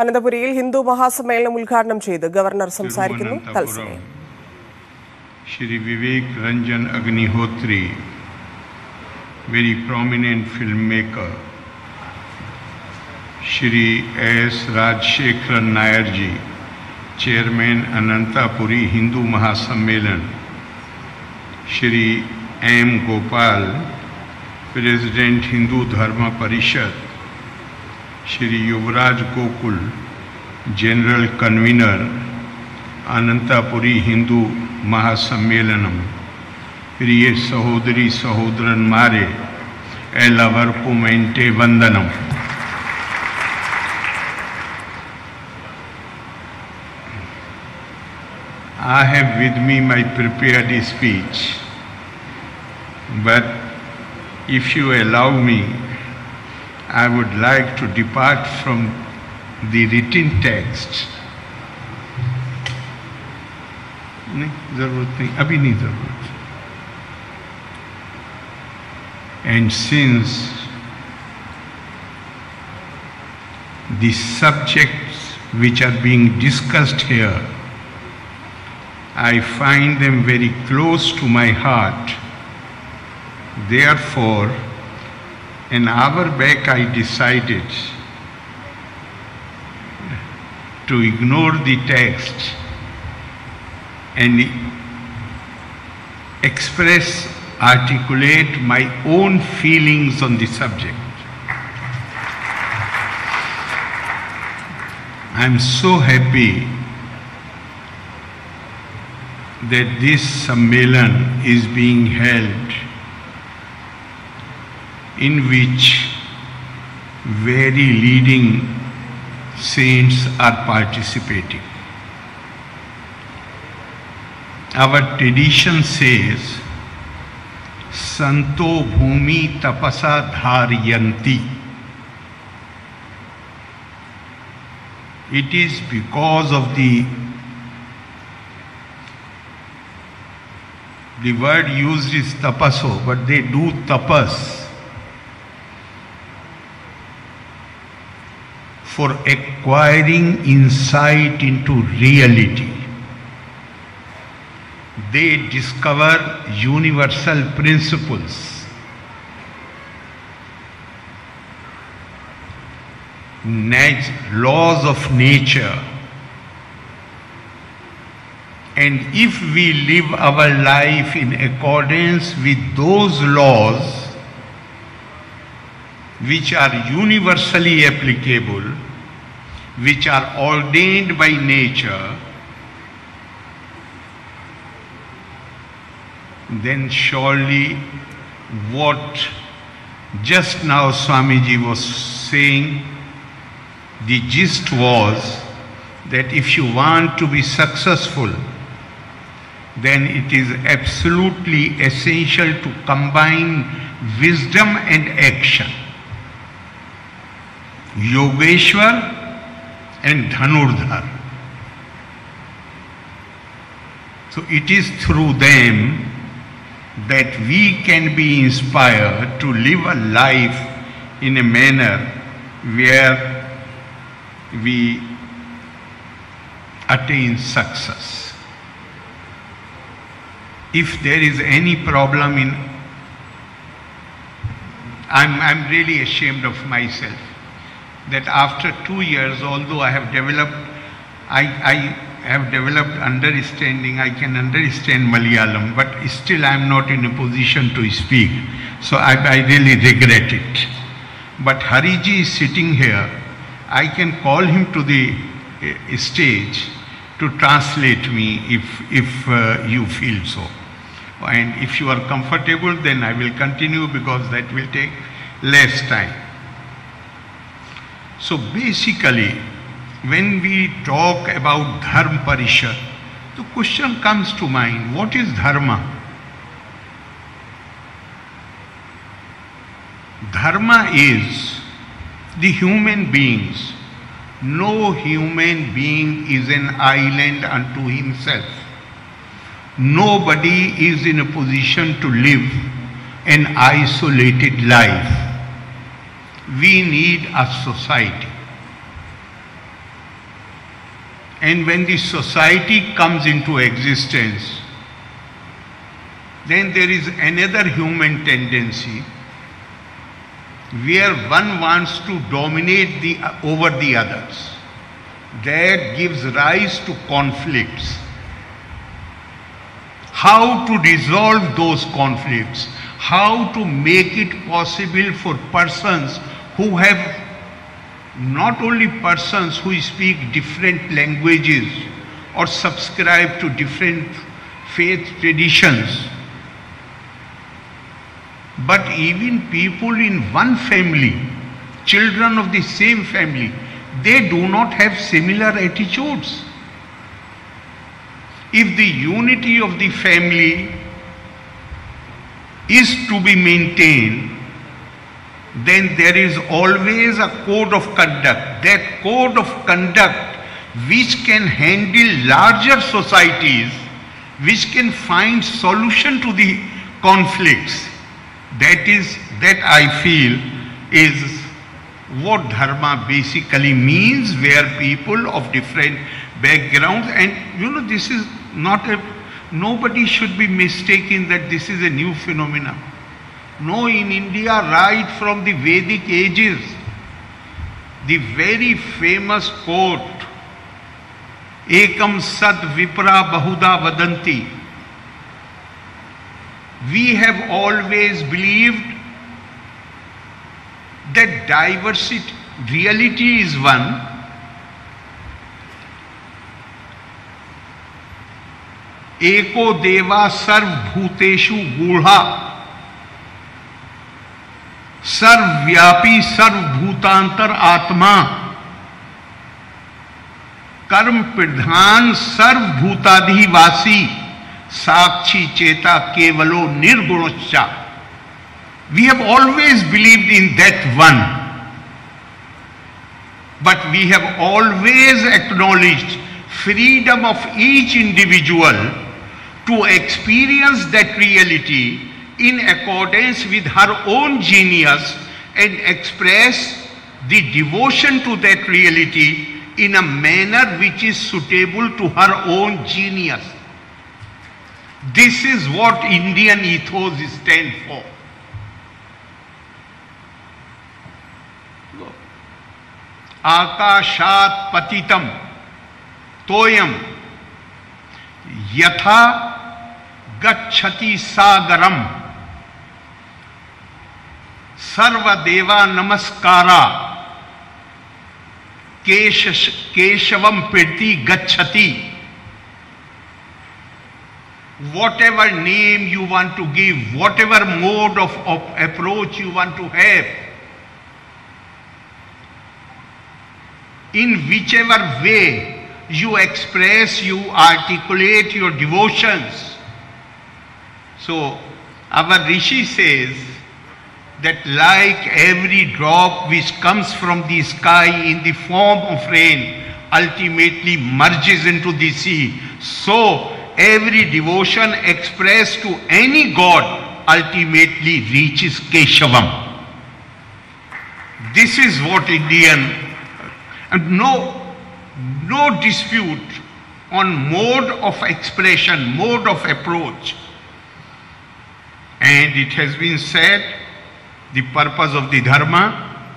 അനന്തപുരിയിൽ ഹിന്ദു മഹാസമ്മേളനം ഉദ്ഘാടനം ചെയ്ത് ഗവർണർ സംസാരിക്കുന്നു. തത്സമയം Shri Vivek Ranjan Agnihotri, very prominent filmmaker, Shri S. Rajshekharan Nair ji, Chairman Anantapuri Hindu Mahasammelan, Shri M. Gopal, President Hindu Dharma Parishad, Shri Yuvraj Gokul, General Convener, Anantapuri Hindu Mahasammelanam, प्रिय सहोदरी सहोदरन मारे एलावर्को मेंटे वंदनम. I have with me my prepared speech, but if you allow me, I would like to depart from the written text. नहीं जरूरत नहीं, अभी नहीं जरूरत. And since the subjects which are being discussed here, I find them very close to my heart, therefore an hour back I decided to ignore the text and articulate my own feelings on the subject. I am so happy that this Sammelan is being held, in which very leading saints are participating. Our tradition says, Santo Bhumi Tapasa Dharyanti. It is because of the word used is tapaso, but they do tapas for acquiring insight into reality. They discover universal principles. Laws of nature. And if we live our life in accordance with those laws which are universally applicable, which are ordained by nature, then surely what just now Swamiji was saying, the gist was that if you want to be successful, then it is absolutely essential to combine wisdom and action. Yogeshwar and Dhanurdhar. So it is through them that we can be inspired to live a life in a manner where we attain success. If there is any problem in, I'm really ashamed of myself that after 2 years, although I have developed, I have developed understanding, I can understand Malayalam, but still I am not in a position to speak. So I really regret it. But Hariji is sitting here. I can call him to the stage to translate me if you feel so. And if you are comfortable, then I will continue because that will take less time. So basically, when we talk about Dharma Parishad, the question comes to mind, what is Dharma? Dharma is the human beings. No human being is an island unto himself. Nobody is in a position to live an isolated life. We need a society. And when the society comes into existence, then there is another human tendency where one wants to dominate over the others. That gives rise to conflicts. How to resolve those conflicts? How to make it possible for persons who have, not only persons who speak different languages or subscribe to different faith traditions, but even people in one family, children of the same family, they do not have similar attitudes. If the unity of the family is to be maintained, then there is always a code of conduct. That code of conduct which can handle larger societies, which can find solution to the conflicts. That I feel is what dharma basically means, where people of different backgrounds, and this is not nobody should be mistaken that this is a new phenomenon. No, in India, right from the Vedic ages, the very famous quote, Ekam Sat Vipra Bahuda Vadanti. We have always believed that diversity, reality is one, Eko Deva Sarv Bhuteshu Gudha, Sarv Vyapi Sarv Bhutantar Atma, Karm Pradhan Sarv Bhutadhi Vasi, Sakshi Cheta Kevalo Nirgunascha. We have always believed in that one, but we have always acknowledged freedom of each individual to experience that reality in accordance with her own genius and express the devotion to that reality in a manner which is suitable to her own genius. This is what Indian ethos stands for. Akashat patitam toyam yatha gacchati sagaram sarva deva namaskara keshavam priti gacchati. Whatever name you want to give, whatever mode of approach you want to have, in whichever way you express, you articulate your devotions. So our Rishi says that like every drop which comes from the sky in the form of rain ultimately merges into the sea, so every devotion expressed to any god ultimately reaches Keshavam. This is what Indian, and no dispute on mode of expression, mode of approach. And it has been said, the purpose of the dharma,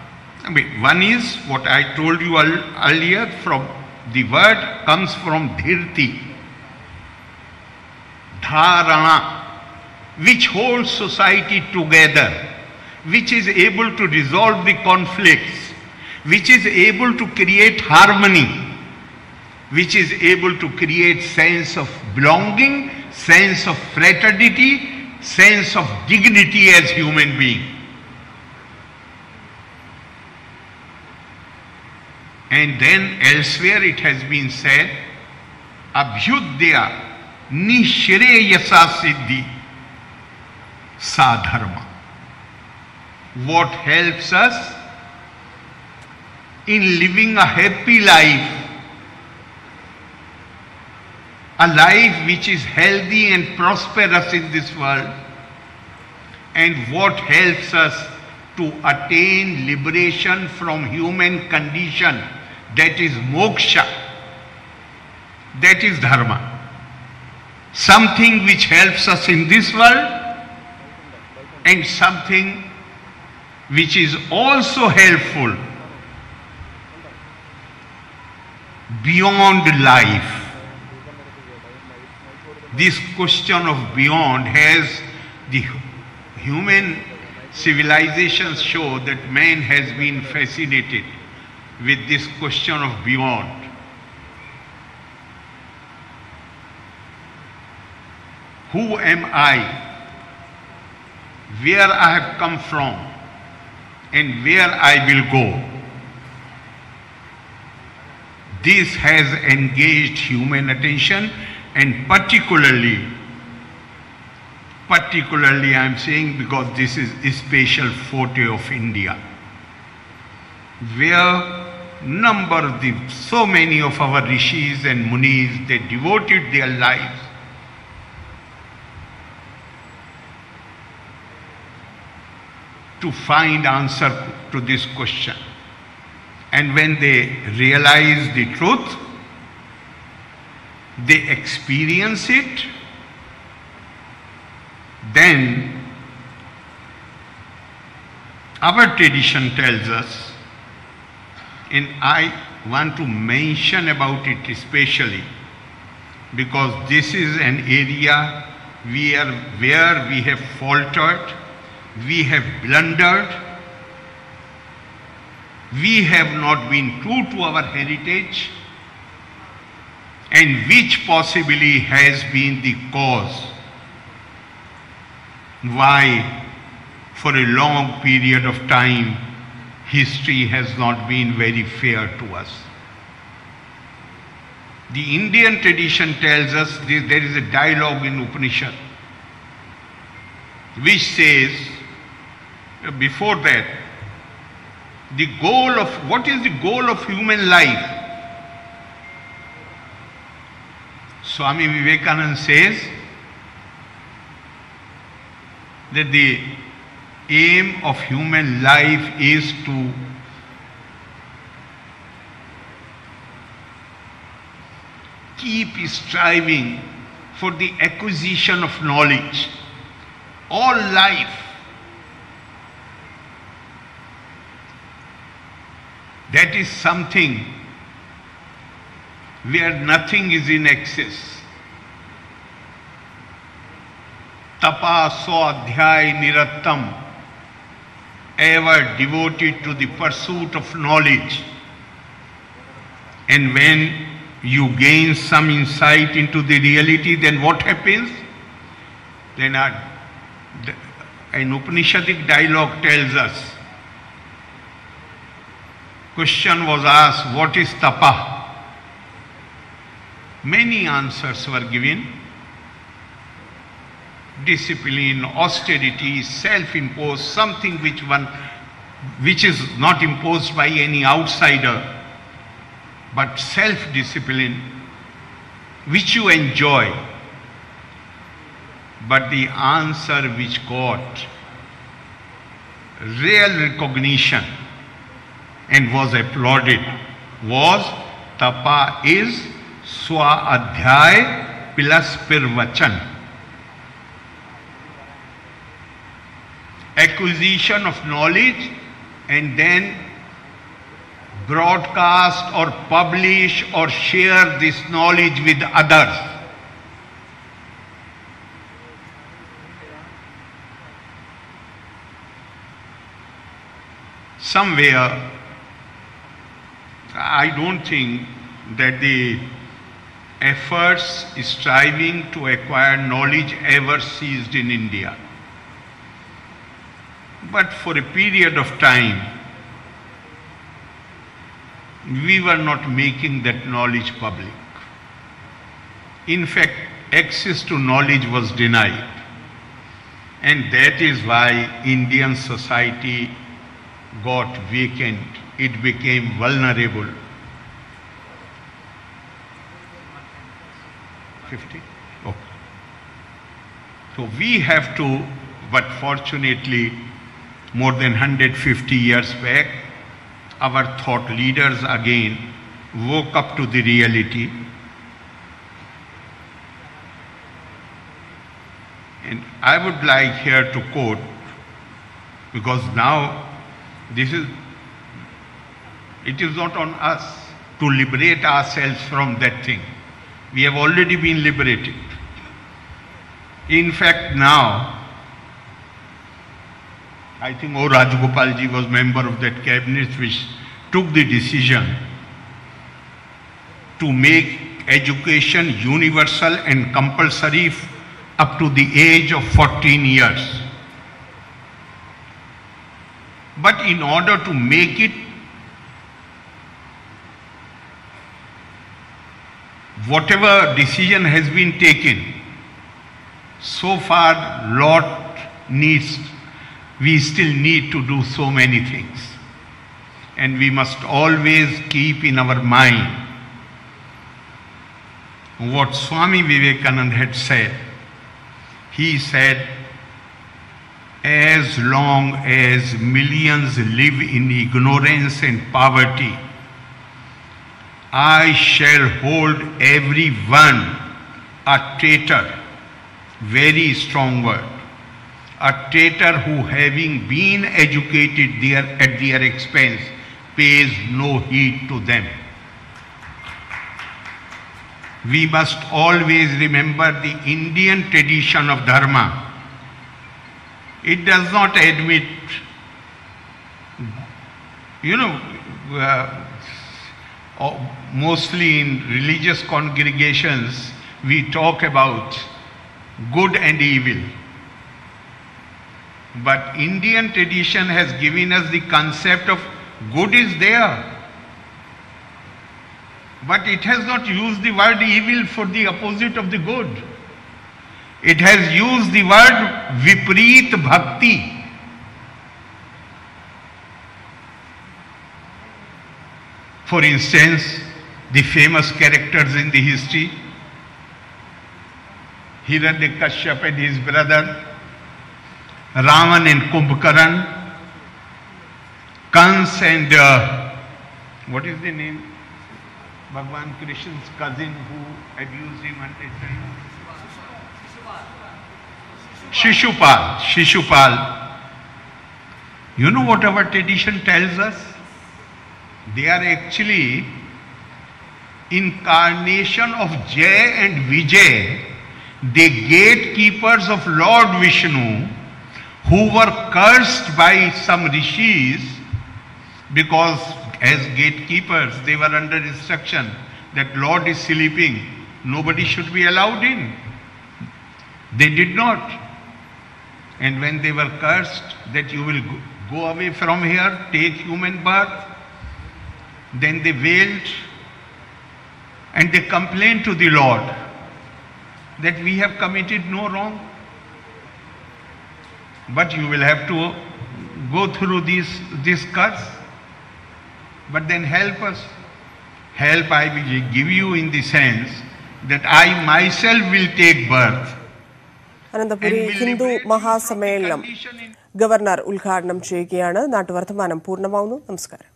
one is what I told you earlier, from the word comes from dhirti, dharana, which holds society together, which is able to resolve the conflicts, which is able to create harmony, which is able to create sense of belonging, sense of fraternity, sense of dignity as human being. And then elsewhere it has been said, Abhyudya Nishreyasa Siddhi Sadharma. What helps us in living a happy life, a life which is healthy and prosperous in this world, and what helps us to attain liberation from human condition, that is moksha. That is dharma. Something which helps us in this world and something which is also helpful beyond life. This question of beyond has the human civilizations show that man has been fascinated with this question of beyond. Who am I? Where I have come from and where I will go. This has engaged human attention, and particularly I am saying because this is a special forte of India, where so many of our rishis and munis, they devoted their lives to find answer to this question. And when they realize the truth, they experience it, then our tradition tells us, and I want to mention about it especially because this is an area where we have faltered, we have blundered, we have not been true to our heritage, and which possibly has been the cause why for a long period of time history has not been very fair to us. The Indian tradition tells us there is a dialogue in Upanishad which says, before that, what is the goal of human life? Swami Vivekananda says that the aim of human life is to keep striving for the acquisition of knowledge. All life, that is something where nothing is in excess. Tapa swadhyay nirattam, ever devoted to the pursuit of knowledge. And when you gain some insight into the reality, then what happens? Then an Upanishadic dialogue tells us, question was asked, what is tapa? Many answers were given. Discipline, austerity, self-imposed, something which is not imposed by any outsider, but self-discipline, which you enjoy. But the answer which got real recognition and was applauded was tapa is swadhyay plus pirvachan. Acquisition of knowledge and then broadcast or publish or share this knowledge with others. Somewhere, I don't think that the efforts striving to acquire knowledge ever ceased in India. But for a period of time, we were not making that knowledge public. In fact, access to knowledge was denied. And that is why Indian society got vacant. It became vulnerable. 50? Okay. So we have to, but fortunately, more than 150 years back, our thought leaders again woke up to the reality And I would like here to quote, because now it is not on us to liberate ourselves from that thing. We have already been liberated. In fact, now, I think O. Rajagopal ji was member of that cabinet which took the decision to make education universal and compulsory up to the age of 14 years. But in order to make it, whatever decision has been taken, so far we still need to do so many things. And we must always keep in our mind what Swami Vivekananda had said. He said, as long as millions live in ignorance and poverty, I shall hold everyone a traitor. Very strong word. A traitor who, having been educated at their expense, pays no heed to them. We must always remember the Indian tradition of dharma. It does not admit, mostly in religious congregations, we talk about good and evil. But Indian tradition has given us the concept of good is there. But it has not used the word evil for the opposite of the good. It has used the word Vipreet Bhakti. For instance, the famous characters in the history, Hiranyakashipu and his brother, Ravan and Kumbhakaran, Kans and what is the name? Bhagwan Krishna's cousin who abused him at that time. Shishupal. You know what our tradition tells us? They are actually incarnation of Jay and Vijay, the gatekeepers of Lord Vishnu, who were cursed by some rishis because as gatekeepers they were under instruction that Lord is sleeping, nobody should be allowed in. They did not. And when they were cursed that you will go away from here, take human birth, then they wailed and they complained to the Lord that we have committed no wrong. But you will have to go through this curse. But then help us. Help I will give you in the sense that I myself will take birth. Ananthapuri Hindu മഹാസമ്മേളനം governor ഉദ്ഘാടനം ചെയ്യുകയാണ്. നാട്ടുവർത്തമാനം പൂർണ്ണമാവുന്നു. നമസ്കാരം.